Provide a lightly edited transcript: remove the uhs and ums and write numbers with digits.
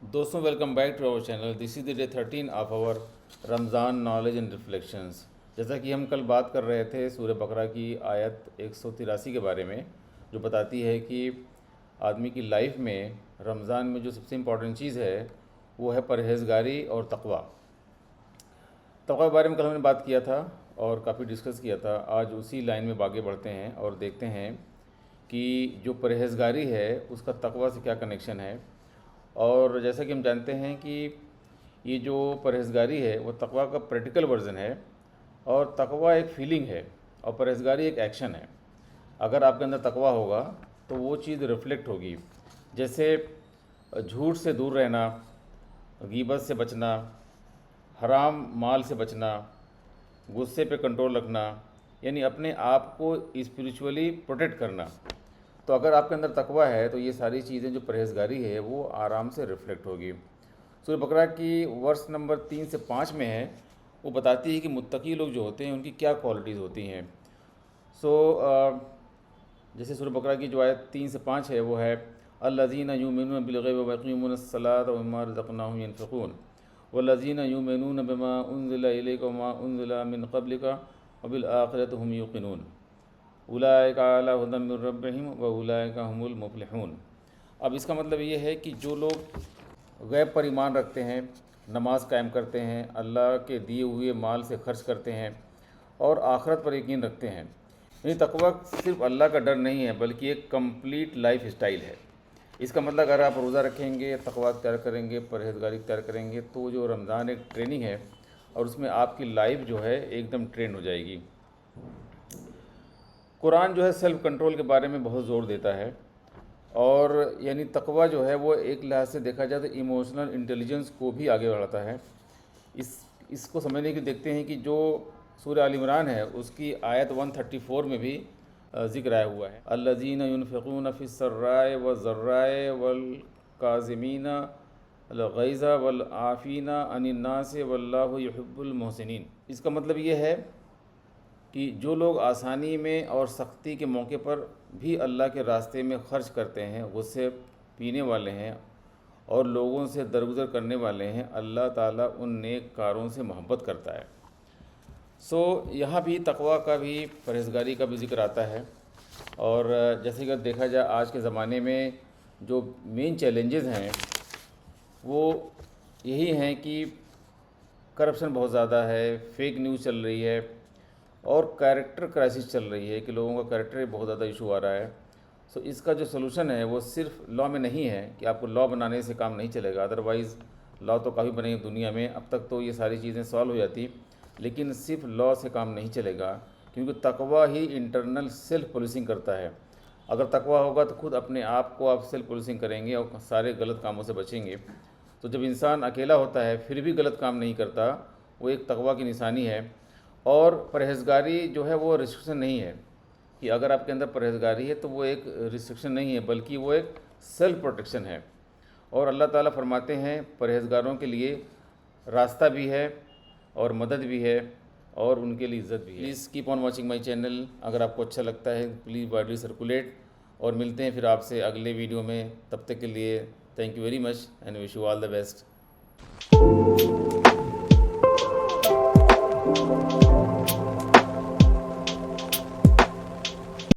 دوستوں welcome back to our channel. This is the day 13 of our Ramzan knowledge and reflections. جیسا کہ ہم کل بات کر رہے تھے سورہ بقرہ کی آیت 183 کے بارے میں، جو بتاتی ہے کہ آدمی کی لائف میں رمضان میں جو سب سے امپورٹنٹ چیز ہے وہ ہے پرہیزگاری اور تقویٰ. تقویٰ کے بارے میں کل ہم نے بات کیا تھا اور کافی ڈسکس کیا تھا. آج اسی لائن میں آگے بڑھتے ہیں اور دیکھتے ہیں کہ جو پرہیزگاری ہے اس کا تقویٰ سے کیا کنیکشن ہے. اور جیسا کہ ہم جانتے ہیں کہ یہ جو پرہیزگاری ہے وہ تقویٰ کا پریکٹیکل ورژن ہے، اور تقویٰ ایک فیلنگ ہے اور پرہیزگاری ایک ایکشن ہے. اگر آپ کے اندر تقویٰ ہوگا تو وہ چیز ریفلیکٹ ہوگی. جیسے جھوٹ سے دور رہنا، غیبت سے بچنا، حرام مال سے بچنا، غصے پہ کنٹرول رکھنا، یعنی اپنے آپ کو اسپریچولی پروٹیکٹ کرنا. تو اگر آپ کے اندر تقویٰ ہے تو یہ ساری چیزیں جو پرہیزگاری ہے وہ آرام سے ریفلیکٹ ہوگی. سورہ بقرہ کی ورس نمبر 3 سے 5 میں ہے، وہ بتاتی ہے کہ متقی لوگ جو ہوتے ہیں ان کی کیا کوالٹیز ہوتی ہیں. جیسے سورہ بقرہ کی جو آیت 3 سے 5 ہے وہ ہے الذین یؤمنون بالغیب ویقیمون الصلاۃ ومما رزقناہم ینفقون والذین یؤمنون بما انزل الیک وما انزل من قبلک وبالآخرۃ هم یوقنون اولئک علی ھدی من ربہم واولئک هم المفلحون. اب اس کا مطلب یہ ہے کہ جو لوگ غیب پر ایمان رکھتے ہیں، نماز قائم کرتے ہیں، اللہ کے دیے ہوئے مال سے خرچ کرتے ہیں اور آخرت پر یقین رکھتے ہیں، یعنی تقویٰ صرف اللہ کا ڈر نہیں ہے بلکہ ایک کمپلیٹ لائف اسٹائل ہے. اس کا مطلب اگر آپ روزہ رکھیں گے، تقویٰ اختیار کریں گے، پرہیزگاری اختیار کریں گے تو جو رمضان ایک ٹریننگ ہے اور اس میں آپ کی لائف جو ہے ایک دم ٹرین ہو جائے گی. قرآن جو ہے سیلف کنٹرول کے بارے میں بہت زور دیتا ہے، اور یعنی تقویٰ جو ہے وہ ایک لحاظ سے دیکھا جائے تو ایموشنل انٹیلیجنس کو بھی آگے بڑھاتا ہے. اس کو سمجھنے کے دیکھتے ہیں کہ جو سورہ آل عمران ہے اس کی آیت 134 میں بھی ذکر آیا ہوا ہے الذین ینفقون فی السراء والضراء والکاظمین الغیظ والعافین عن الناس واللہ یحب المحسنین. اس کا مطلب یہ ہے کہ جو لوگ آسانی میں اور سختی کے موقع پر بھی اللہ کے راستے میں خرچ کرتے ہیں، غصے پینے والے ہیں اور لوگوں سے درگزر کرنے والے ہیں، اللہ تعالیٰ ان نیک کاروں سے محبت کرتا ہے. یہاں بھی تقویٰ کا بھی، پرہیزگاری کا بھی ذکر آتا ہے. اور جیسے کہ دیکھا جائے آج کے زمانے میں جو مین چیلنجز ہیں وہ یہی ہیں کہ کرپشن بہت زیادہ ہے، فیک نیوز چل رہی ہے اور کیریکٹر کرائسس چل رہی ہے کہ لوگوں کا کیریکٹر بہت زیادہ ایشو آ رہا ہے. اس کا جو سلوشن ہے وہ صرف لا میں نہیں ہے کہ آپ کو لا بنانے سے کام نہیں چلے گا. ادروائز لا تو کافی بنے گی دنیا میں، اب تک تو یہ ساری چیزیں سالو ہو جاتی، لیکن صرف لا سے کام نہیں چلے گا کیونکہ تقویٰ ہی انٹرنل سیلف پولیسنگ کرتا ہے. اگر تقویٰ ہوگا تو خود اپنے آپ کو آپ سیلف پولیسنگ کریں گے اور سارے غلط کاموں سے بچیں گے. تو جب انسان اکیلا ہوتا ہے پھر بھی غلط کام نہیں کرتا، وہ ایک تقویٰ کی نشانی ہے. اور پرہیزگاری جو ہے وہ ریسٹرکشن نہیں ہے کہ اگر آپ کے اندر پرہیزگاری ہے تو وہ ایک ریسٹرکشن نہیں ہے بلکہ وہ ایک سیلف پروٹیکشن ہے. اور اللہ تعالیٰ فرماتے ہیں پرہیزگاروں کے لیے راستہ بھی ہے اور مدد بھی ہے اور ان کے لیے عزت بھی ہے. Please keep on watching my channel. اگر آپ کو اچھا لگتا ہے پلیز وائڈلی سرکولیٹ، اور ملتے ہیں پھر آپ سے اگلے ویڈیو میں. تب تک کے لیے thank you very much and wish you all the best.